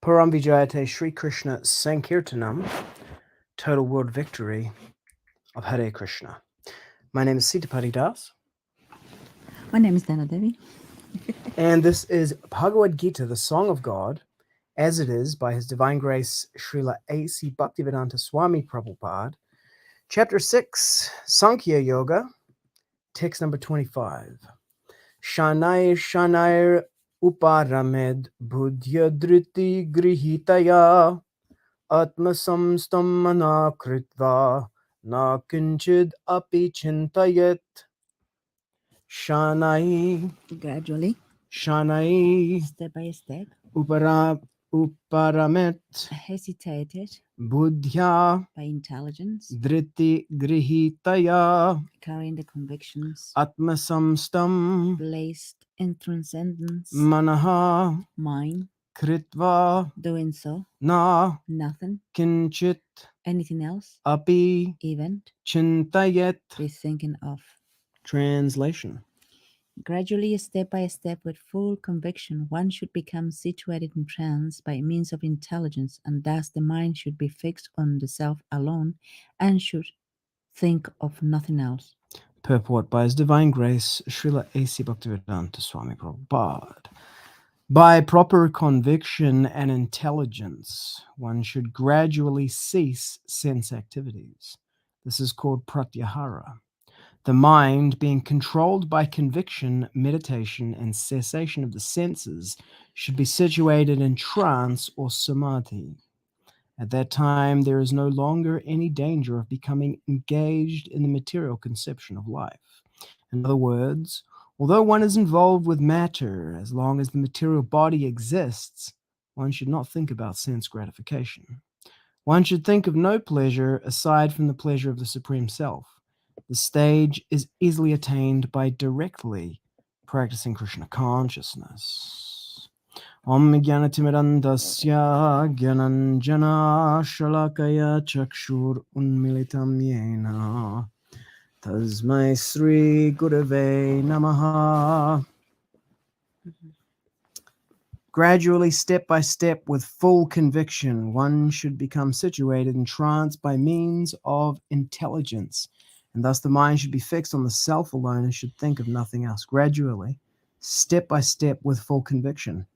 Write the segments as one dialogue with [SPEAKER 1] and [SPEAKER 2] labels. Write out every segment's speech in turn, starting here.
[SPEAKER 1] Param Vijayate Sri Kṛṣṇa Sankirtanam, total world victory of Hare Krishna. My name is Sitapati Das.
[SPEAKER 2] My name is Danna Devi.
[SPEAKER 1] And this is Bhagavad-gita, the Song of God, as it is by His Divine Grace Srila A.C. Bhaktivedanta Swami Prabhupada, Chapter 6, Sankhya Yoga, text number 25. Śanair uparamed buddhyā dhṛti-gṛhītayā ātma-saṁsthaṁ manaḥ kṛtvā na kiñcid cintayet. Śanaih,
[SPEAKER 2] Gradually,
[SPEAKER 1] śanaih,
[SPEAKER 2] step by step,
[SPEAKER 1] uparamet,
[SPEAKER 2] hesitated
[SPEAKER 1] buddhyā
[SPEAKER 2] by intelligence,
[SPEAKER 1] dhṛti-gṛhītayā
[SPEAKER 2] carrying the convictions,
[SPEAKER 1] ātma-saṁsthaṁ
[SPEAKER 2] placed in transcendence,
[SPEAKER 1] manaḥ
[SPEAKER 2] mind,
[SPEAKER 1] kṛtvā
[SPEAKER 2] doing so,
[SPEAKER 1] na
[SPEAKER 2] nothing,
[SPEAKER 1] kiñcit
[SPEAKER 2] anything else,
[SPEAKER 1] even cintayet.
[SPEAKER 2] be thinking of.
[SPEAKER 1] Translation.
[SPEAKER 2] Gradually, step by step, with full conviction, one should become situated in trance by means of intelligence, and thus the mind should be fixed on the self alone and should think of nothing else.
[SPEAKER 1] Purport by His Divine Grace Srila A.C. Bhaktivedanta Swami Prabhupada. By proper conviction and intelligence, one should gradually cease sense activities. This is called pratyāhāra. The mind, being controlled by conviction, meditation, and cessation of the senses, should be situated in trance or samādhi. At that time, there is no longer any danger of becoming engaged in the material conception of life. In other words, although one is involved with matter, as long as the material body exists, one should not think about sense gratification. One should think of no pleasure aside from the pleasure of the Supreme Self. The stage is easily attained by directly practicing Kṛṣṇa consciousness. Om Jnanatimidandasya Gyananjana Shalakaya Chakshur Unmilitam Yena Tasmai Sri Gurave Namaha. Gradually, step by step, with full conviction, one should become situated in trance by means of intelligence, and thus the mind should be fixed on the self alone and should think of nothing else. Gradually, step by step, with full conviction.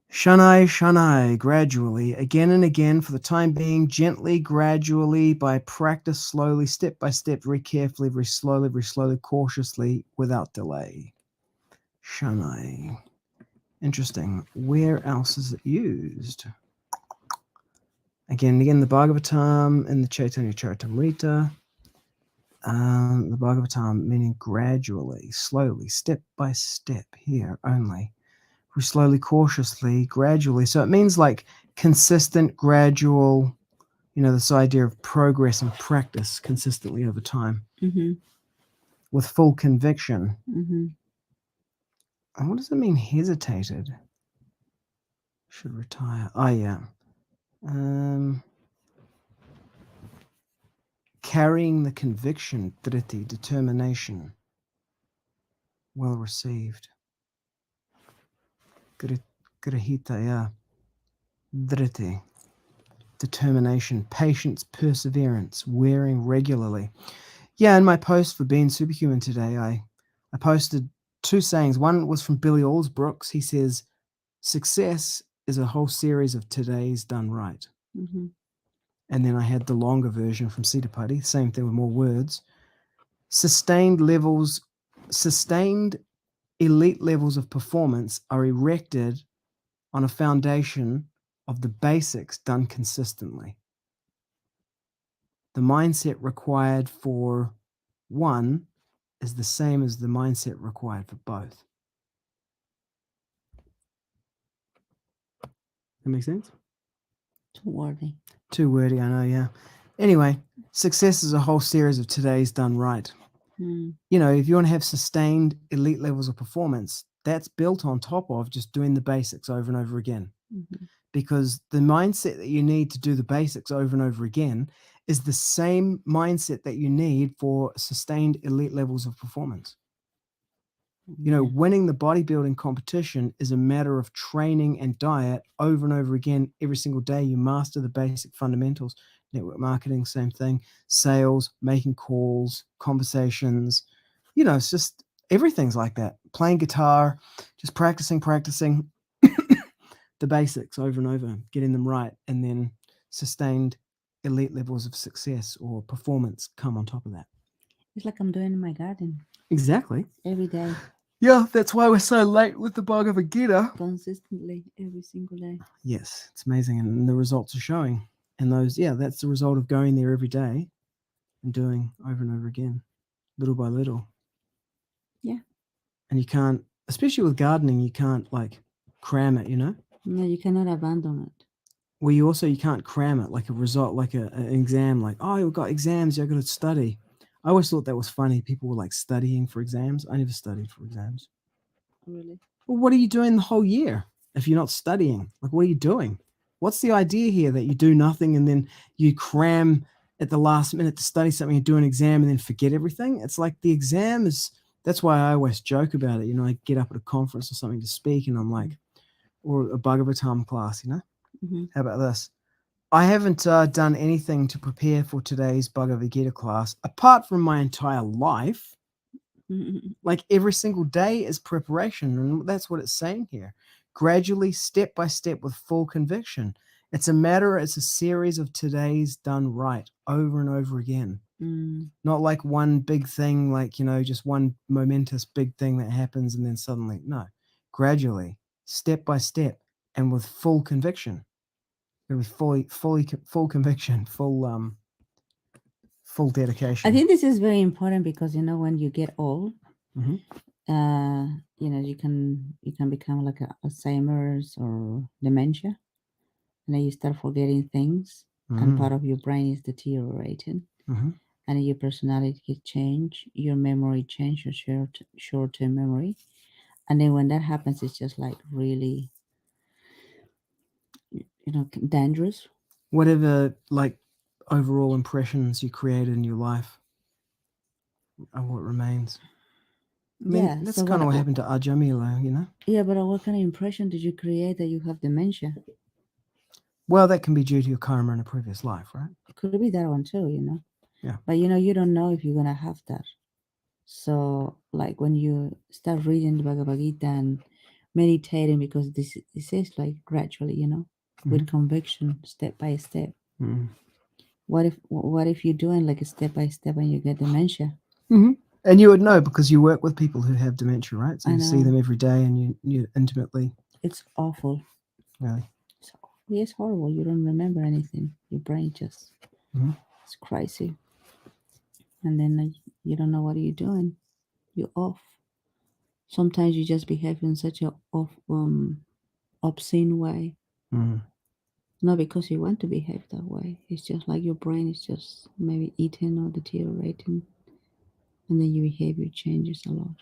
[SPEAKER 1] Śanaih, gradually, again and again, for the time being, gently, gradually, by practice, slowly, step by step, very carefully, very slowly, cautiously, without delay. Śanaih. Interesting. Where else is it used? Again and again, the Bhagavatam and the Chaitanya Charitamrita. The Bhagavatam meaning gradually, slowly, step by step, here only. We slowly, cautiously, gradually. So it means like consistent, gradual, this idea of progress and practice consistently over time. With full conviction. And what does it mean, hesitated? Should retire. Oh, yeah. Carrying the conviction, dhṛti, determination. Well received. dhṛti-gṛhītayā, dhṛti, determination, patience, perseverance, wearing regularly. Yeah, in my post for Being Superhuman today, I posted two sayings. One was from Billy Allsbrooks. He says, success is a whole series of today's done right. And then I had the longer version from Sitapati, same thing with more words. Sustained elite levels of performance are erected on a foundation of the basics done consistently. The mindset required for one is the same as the mindset required for both. That makes sense? Too wordy, I know, yeah. Anyway, success is a whole series of today's done right. If you want to have sustained elite levels of performance, that's built on top of just doing the basics over and over again. Because the mindset that you need to do the basics over and over again is the same mindset that you need for sustained elite levels of performance. You know, winning the bodybuilding competition is a matter of training and diet over and over again. Every single day, you master the basic fundamentals. Network marketing, same thing. Sales, making calls, conversations. You know, it's just everything's like that. Playing guitar, just practicing the basics over and over, getting them right, and then sustained elite levels of success or performance come on top of that.
[SPEAKER 2] It's like I'm doing in my garden
[SPEAKER 1] Exactly.
[SPEAKER 2] every day,
[SPEAKER 1] Yeah, that's why we're so late with the Bhagavad-gita.
[SPEAKER 2] consistently, every single day.
[SPEAKER 1] Yes, it's amazing, and the results are showing. And those, yeah, that's the result of going there every day and doing over and over again, little by little.
[SPEAKER 2] Yeah.
[SPEAKER 1] And you can't, especially with gardening, you can't like cram it, you know?
[SPEAKER 2] No, you cannot abandon it.
[SPEAKER 1] Well, you can't cram it like a result, like an exam, like, oh, you've got exams, you've got to study. I always thought that was funny. People were like studying for exams. I never studied for exams.
[SPEAKER 2] Really?
[SPEAKER 1] Well, what are you doing the whole year if you're not studying? Like, what are you doing? What's the idea here that you do nothing and then you cram at the last minute to study something and do an exam and then forget everything? It's like the exam is, that's why I always joke about it. You know, I get up at a conference or something to speak and I'm like, or a Bhagavatam class, you know?
[SPEAKER 2] Mm-hmm.
[SPEAKER 1] How about this? I haven't done anything to prepare for today's Bhagavad-gita class apart from my entire life.
[SPEAKER 2] Mm-hmm.
[SPEAKER 1] Like every single day is preparation, and that's what it's saying here. Gradually, step by step, with full conviction. It's a series of today's done right over and over again. Not like one big thing, like, you know, just one momentous big thing that happens and then suddenly, no. Gradually, step by step, and with full conviction. With full conviction, full dedication.
[SPEAKER 2] I think this is very important because, you know, when you get old,
[SPEAKER 1] Mhm.
[SPEAKER 2] you know, you can become like Alzheimer's or dementia, and then you start forgetting things, and part of your brain is deteriorating, and your personality change, your memory change, your short-term memory, and then when that happens, it's just like really, you know, dangerous.
[SPEAKER 1] Whatever, like, overall impressions you created in your life are what remains. I mean,
[SPEAKER 2] Yeah,
[SPEAKER 1] that's
[SPEAKER 2] so
[SPEAKER 1] kind of what happened to Ajamila, you know?
[SPEAKER 2] Yeah, but what kind of impression did you create that you have dementia?
[SPEAKER 1] Well, that can be due to your karma in a previous life, right?
[SPEAKER 2] Could be that one too, you know?
[SPEAKER 1] Yeah.
[SPEAKER 2] But, you know, you don't know if you're going to have that. So, like, when you start reading the Bhagavad-gita and meditating, because this is like gradually, you know, with conviction, step by step. What if you're doing like a step by step and you get dementia?
[SPEAKER 1] And you would know because you work with people who have dementia, right? So
[SPEAKER 2] I
[SPEAKER 1] you see
[SPEAKER 2] know.
[SPEAKER 1] them every day and you intimately.
[SPEAKER 2] It's awful.
[SPEAKER 1] Really?
[SPEAKER 2] It's horrible. You don't remember anything. Your brain just, it's crazy. And then you don't know what you're doing. You're off. Sometimes you just behave in such a obscene way. Not because you want to behave that way. It's just like your brain is just maybe eating or deteriorating, and then your behavior changes a lot.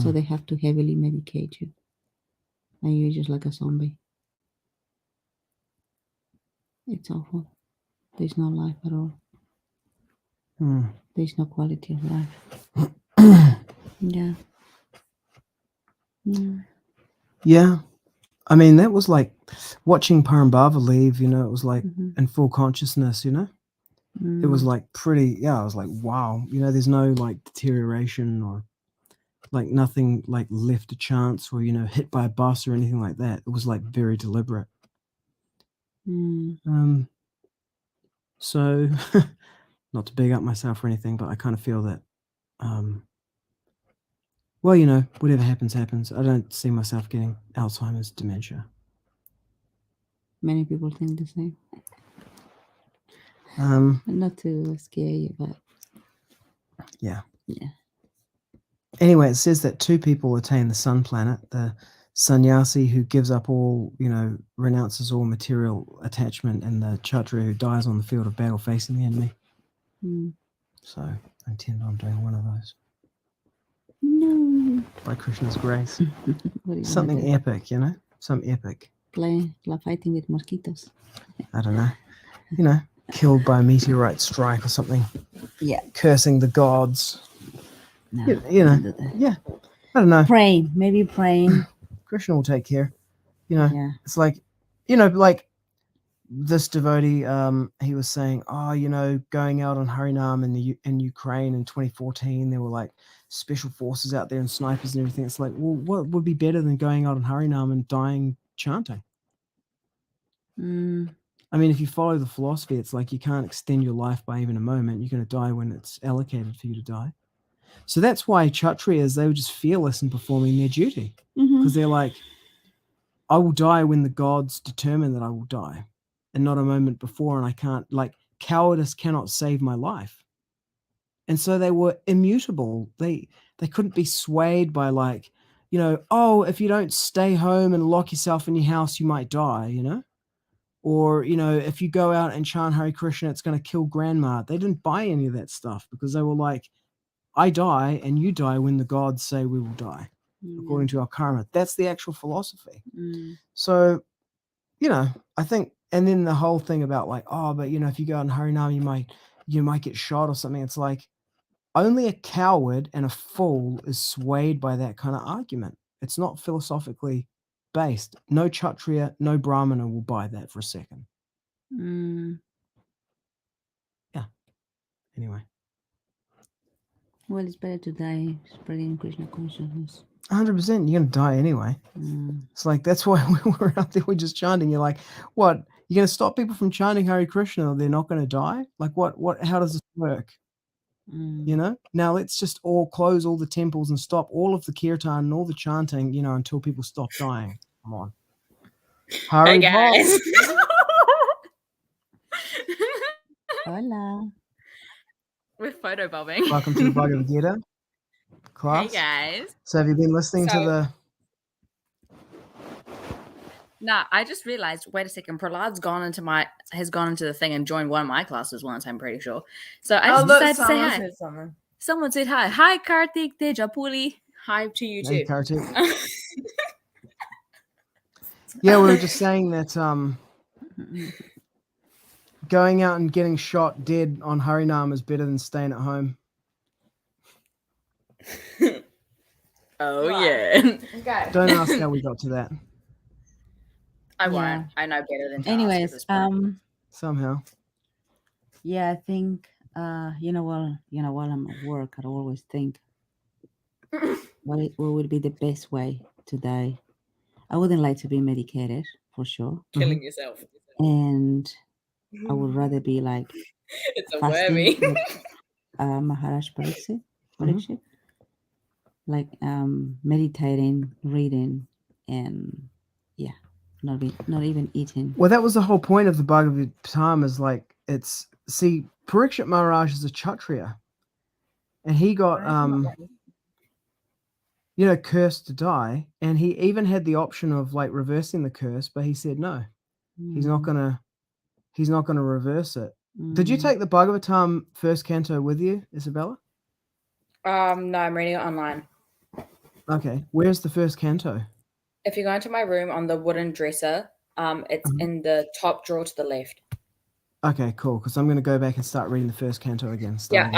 [SPEAKER 2] So they have to heavily medicate you, and you're just like a zombie. It's awful. There's no life at all. There's no quality of life. Yeah.
[SPEAKER 1] Yeah. I mean, that was like watching Parambhava leave, you know, it was like in full consciousness, you know? It was like pretty, I was like, wow, you know, there's no like deterioration or like nothing like left to chance or, you know, hit by a bus or anything like that. It was like very deliberate. So not to big up myself or anything, but I kind of feel that, well, you know, whatever happens, happens. I don't see myself getting Alzheimer's, dementia.
[SPEAKER 2] Many people think the same. Not to scare you, but
[SPEAKER 1] yeah.
[SPEAKER 2] Yeah.
[SPEAKER 1] Anyway, it says that 2 people attain the sun planet: the sannyasi who gives up all, you know, renounces all material attachment, and the kshatriya who dies on the field of battle facing the enemy. So I intend on doing one of those.
[SPEAKER 2] No.
[SPEAKER 1] By Krishna's grace.
[SPEAKER 2] What do you
[SPEAKER 1] Something
[SPEAKER 2] wanna do?
[SPEAKER 1] epic, you know? Some epic.
[SPEAKER 2] Fighting with mosquitoes.
[SPEAKER 1] I don't know. You know, killed by a meteorite strike or something.
[SPEAKER 2] Yeah.
[SPEAKER 1] Cursing the gods.
[SPEAKER 2] No,
[SPEAKER 1] You know,
[SPEAKER 2] don't do that.
[SPEAKER 1] yeah. I don't know.
[SPEAKER 2] Praying, maybe praying.
[SPEAKER 1] Kṛṣṇa will take care. You know,
[SPEAKER 2] Yeah.
[SPEAKER 1] it's like, you know, like this devotee, he was saying, oh, you know, going out on Harinam in Ukraine in 2014, there were like special forces out there and snipers and everything. It's like, well, what would be better than going out on Harinam and dying chanting? I mean, if you follow the philosophy, it's like you can't extend your life by even a moment. You're going to die when it's allocated for you to die. So that's why Kshatriyas, they were just fearless in performing their duty, because they're like, I will die when the gods determine that I will die, and not a moment before, and I can't, like, cowardice cannot save my life. And so they were immutable. They couldn't be swayed by, like, you know, oh, if you don't stay home and lock yourself in your house, you might die, you know? Or, you know, if you go out and chant Hare Krishna, it's going to kill grandma. They didn't buy any of that stuff because they were like, I die and you die when the gods say we will die, according to our karma. That's the actual philosophy. So, you know, I think, and then the whole thing about like, oh, but you know, if you go out in Harinam, you might get shot or something. It's like, only a coward and a fool is swayed by that kind of argument. It's not philosophically based. No Kshatriya, no Brahmana will buy that for a second. Yeah. Anyway.
[SPEAKER 2] Well, it's better to die spreading Krishna consciousness.
[SPEAKER 1] 100%. You're going to die anyway. It's like, that's why we were out there, we're just chanting. You're like, what? You're going to stop people from chanting Hare Krishna or they're not going to die? Like, how does this work? You know? Now let's just all close all the temples and stop all of the kirtan and all the chanting, you know, until people stop dying. Come on.
[SPEAKER 3] Hey guys.
[SPEAKER 2] Hola.
[SPEAKER 3] We're photo bombing.
[SPEAKER 1] Welcome to the Bhagavad-gita class.
[SPEAKER 3] Hey guys.
[SPEAKER 1] So have you been listening to the...
[SPEAKER 3] Nah, I just realized, wait a second, Prahlad's has gone into the thing and joined one of my classes once, I'm pretty sure. So I just decided to say hi.
[SPEAKER 4] Said something.
[SPEAKER 3] Someone said hi. Hi, Karthik, Tejapuli. Hi to you
[SPEAKER 1] Hey,
[SPEAKER 3] too.
[SPEAKER 1] Kartik. Yeah, we were just saying that going out and getting shot dead on Harinam is better than staying at home.
[SPEAKER 3] Oh,
[SPEAKER 4] Right.
[SPEAKER 3] yeah.
[SPEAKER 4] Okay.
[SPEAKER 1] Don't ask how we got to that.
[SPEAKER 3] I
[SPEAKER 2] Yeah.
[SPEAKER 3] won't. I know better than to ask at
[SPEAKER 2] Anyways,
[SPEAKER 3] this point.
[SPEAKER 1] Somehow.
[SPEAKER 2] yeah, I think while I'm at work, I always think what would be the best way to die. I wouldn't like to be medicated for sure,
[SPEAKER 3] Killing yourself.
[SPEAKER 2] and I would rather be like
[SPEAKER 3] It's a
[SPEAKER 2] fasting,
[SPEAKER 3] wormy.
[SPEAKER 2] like Maharaj Parikshit, like meditating, reading, and yeah, not even eating.
[SPEAKER 1] Well, that was the whole point of the Bhagavad-gita, is like, see, Parikshit Maharaj is a Kshatriya, and he got, cursed to die, and he even had the option of like reversing the curse, but he said no, he's not gonna reverse it. Did you take the Bhagavatam first canto with you, Isabella?
[SPEAKER 3] No, I'm reading it online.
[SPEAKER 1] Okay, where's the first canto?
[SPEAKER 3] If you go into my room on the wooden dresser, it's in the top drawer to the left.
[SPEAKER 1] Okay, cool, because I'm going to go back and start reading the first canto again.
[SPEAKER 3] Yeah,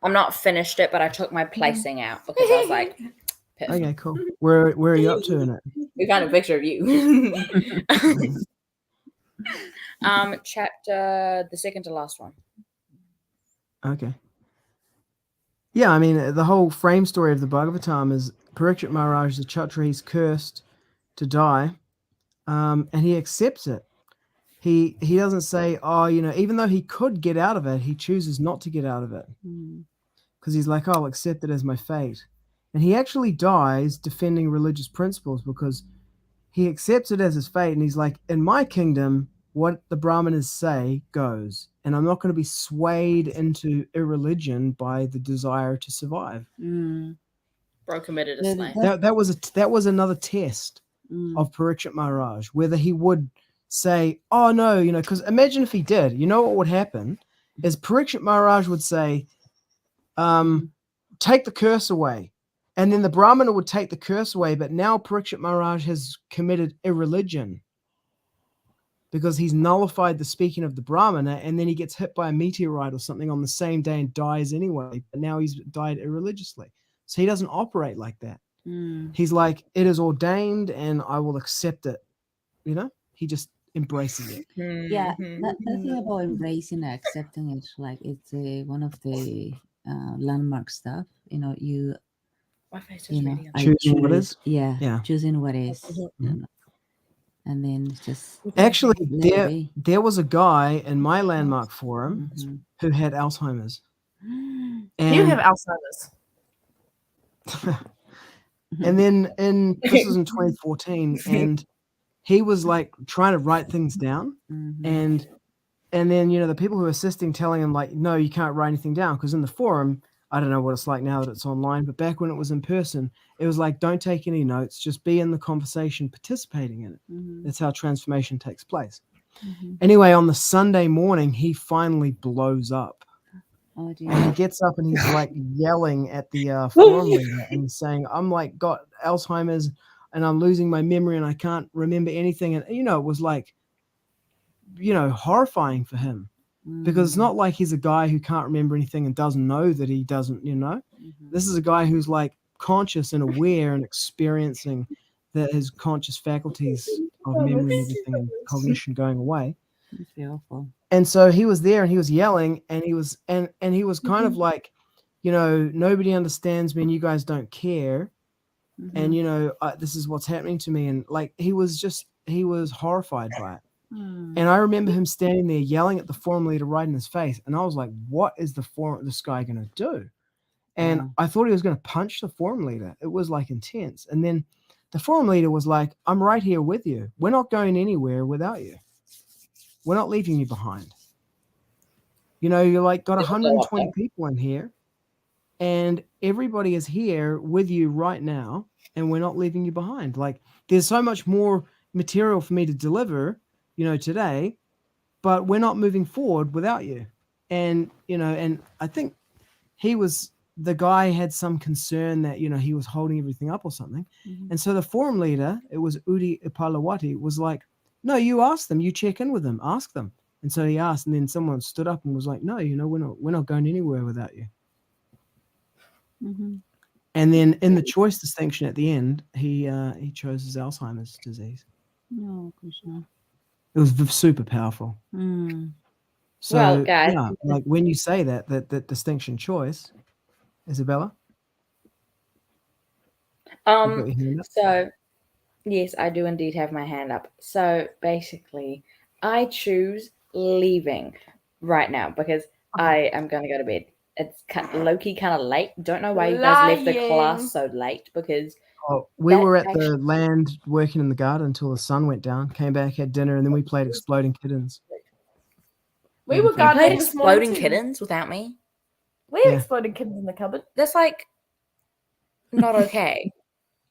[SPEAKER 3] I'm not finished it, but I took my placing out because I was like, pissed.
[SPEAKER 1] Okay, cool. Where are you up to in it?
[SPEAKER 3] We found a picture of you. Chapter, the second to last one.
[SPEAKER 1] Okay. Yeah, I mean, the whole frame story of the Bhagavatam is Parikshit Maharaj, the Kshatriya, he's cursed to die, and he accepts it. He doesn't say, oh, even though he could get out of it, he chooses not to get out of it. Because he's like, oh, I'll accept it as my fate. And he actually dies defending religious principles because he accepts it as his fate. And he's like, in my kingdom, what the Brahmanas say goes. And I'm not going to be swayed into irreligion by the desire to survive.
[SPEAKER 3] Bro committed a slave.
[SPEAKER 1] That was another test of Parikshit Maharaj, whether he would say, oh, no, because imagine if he did. You know what would happen is Parikshit Maharaj would say, take the curse away. And then the Brahmana would take the curse away, but now Parikshit Maharaj has committed irreligion because he's nullified the speaking of the Brahmana, and then he gets hit by a meteorite or something on the same day and dies anyway, but now he's died irreligiously. So he doesn't operate like that. He's like, it is ordained and I will accept it. You know, he just embraces it.
[SPEAKER 2] Yeah, that thing about embracing and accepting it, like it's one of the landmark stuff. You know,
[SPEAKER 3] My face is
[SPEAKER 2] you know,
[SPEAKER 3] reading.
[SPEAKER 2] I
[SPEAKER 1] Choosing what
[SPEAKER 2] choose,
[SPEAKER 1] is?
[SPEAKER 2] yeah,
[SPEAKER 1] Yeah.
[SPEAKER 2] choosing what is, and then it's just
[SPEAKER 1] Actually,
[SPEAKER 2] let it be.
[SPEAKER 1] there was a guy in my landmark forum who had Alzheimer's.
[SPEAKER 4] You
[SPEAKER 1] And
[SPEAKER 4] have Alzheimer's.
[SPEAKER 1] and then this was in 2014, and he was like trying to write things down, and then, you know, the people who were assisting telling him like, no, you can't write anything down, because in the forum, I don't know what it's like now that it's online, but back when it was in person, it was like, don't take any notes, just be in the conversation, participating in it. That's how transformation takes place. Anyway, on the Sunday morning, he finally blows up.
[SPEAKER 2] Oh, dear.
[SPEAKER 1] And he gets up and he's like yelling at the forum leader and he's saying, I'm like got Alzheimer's and I'm losing my memory and I can't remember anything. And, you know, it was like, you know, horrifying for him, because it's not like he's a guy who can't remember anything and doesn't know that he doesn't, you know. This is a guy who's like conscious and aware and experiencing that his conscious faculties of memory and everything and cognition going away.
[SPEAKER 2] It's awful.
[SPEAKER 1] And so he was there and he was yelling and he was and he was kind of like, you know, nobody understands me and you guys don't care. And, you know, this is what's happening to me. And like, he was horrified by it. And I remember him standing there yelling at the forum leader right in his face. And I was like, what is this guy going to do? And I thought he was going to punch the forum leader. It was like intense. And then the forum leader was like, I'm right here with you. We're not going anywhere without you. We're not leaving you behind. You know, you're like got 120 people in here and everybody is here with you right now and we're not leaving you behind. Like there's so much more material for me to deliver, you know, today, but we're not moving forward without you. And, you know, and I think the guy had some concern that, you know, he was holding everything up or something. And so the forum leader, it was Udi Ipalawati, was like, no, you ask them, you check in with them, ask them. And so he asked, and then someone stood up and was like, no, you know, we're not going anywhere without you. And then in the choice distinction at the end, he chose his Alzheimer's disease.
[SPEAKER 2] No, Kṛṣṇa.
[SPEAKER 1] It was super powerful. So,
[SPEAKER 3] Well, guys,
[SPEAKER 1] yeah, like when you say that distinction choice, Isabella?
[SPEAKER 3] So yes, I do indeed have my hand up. So basically, I choose leaving right now because I am going to go to bed. It's low-key kind of late. Don't know why you guys left the class so late because
[SPEAKER 1] we were at the land working in the garden until the sun went down, came back, had dinner, and then we played Exploding Kittens.
[SPEAKER 4] We were
[SPEAKER 3] played Exploding Kittens without me.
[SPEAKER 4] We had Exploding Kittens in the cupboard.
[SPEAKER 3] That's like not okay.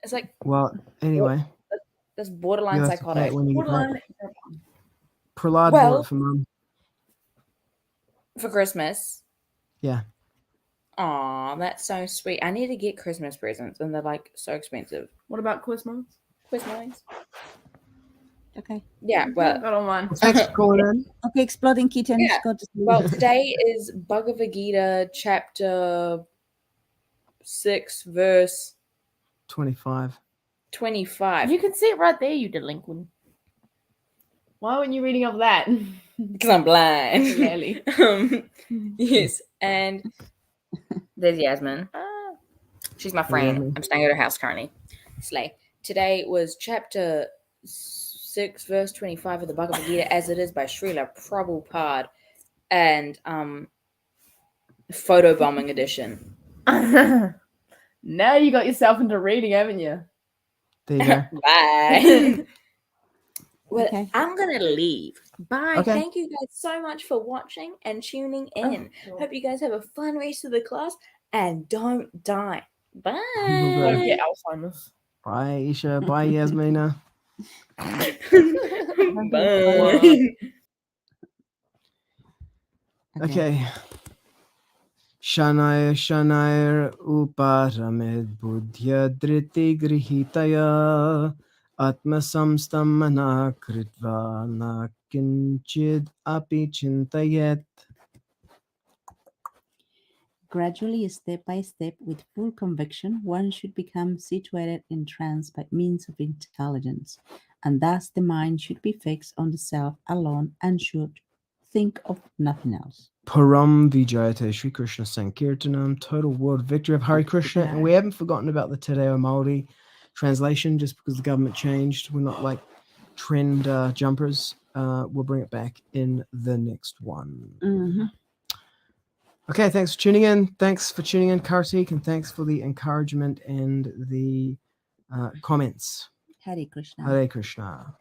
[SPEAKER 3] It's like,
[SPEAKER 1] well, anyway.
[SPEAKER 3] That's borderline psychotic.
[SPEAKER 1] Prahlad bought it for Mum.
[SPEAKER 3] For Christmas.
[SPEAKER 1] Yeah.
[SPEAKER 3] Aw, that's so sweet. I need to get Christmas presents, and they're like so expensive.
[SPEAKER 4] What about Quiznos?
[SPEAKER 2] Okay.
[SPEAKER 3] Yeah, well.
[SPEAKER 4] Got on one.
[SPEAKER 1] Thanks for calling in.
[SPEAKER 2] Okay, Exploding Kittens.
[SPEAKER 3] Yeah. Well, today is Bhagavad-gita chapter 6, verse
[SPEAKER 1] 25.
[SPEAKER 3] 25.
[SPEAKER 4] You can see it right there, you delinquent. Why weren't you reading off that?
[SPEAKER 3] Because I'm blind.
[SPEAKER 4] Clearly.
[SPEAKER 3] Yes, and there's Yasmin. She's my friend. I'm staying at her house currently. Slay. Today was chapter 6, verse 25 of the Bhagavad-gita, as it is by Srila Prabhupada, and photobombing edition.
[SPEAKER 4] Now you got yourself into reading, haven't you?
[SPEAKER 1] There you go.
[SPEAKER 3] Bye. Well, I'm going to leave. Bye.
[SPEAKER 1] Okay.
[SPEAKER 3] Thank you guys so much for watching and tuning in. Hope you guys have a fun rest of the class and don't die. Bye.
[SPEAKER 4] Don't get Alzheimer's.
[SPEAKER 1] Bye, Isha. Bye, Yasmina.
[SPEAKER 3] Bye.
[SPEAKER 1] Okay. Śanair uparamed buddhyā dhṛti-gṛhītayā ātma-saṁsthaṁ manaḥ kṛtvā na kiñcid cintayet.
[SPEAKER 2] Gradually, step by step, with full conviction, one should become situated in trance by means of intelligence, and thus the mind should be fixed on the self alone and should think of nothing else.
[SPEAKER 1] Param Vijayate Sri Krishna Sankirtanam, total world victory of Hare Krishna. And we haven't forgotten about the Tadeo Māori translation just because the government changed. We're not like trend jumpers. We'll bring it back in the next one.
[SPEAKER 2] Mm-hmm.
[SPEAKER 1] Okay, thanks for tuning in. Thanks for tuning in, Kartik, and thanks for the encouragement and the comments.
[SPEAKER 2] Hare Krishna.
[SPEAKER 1] Hare Krishna.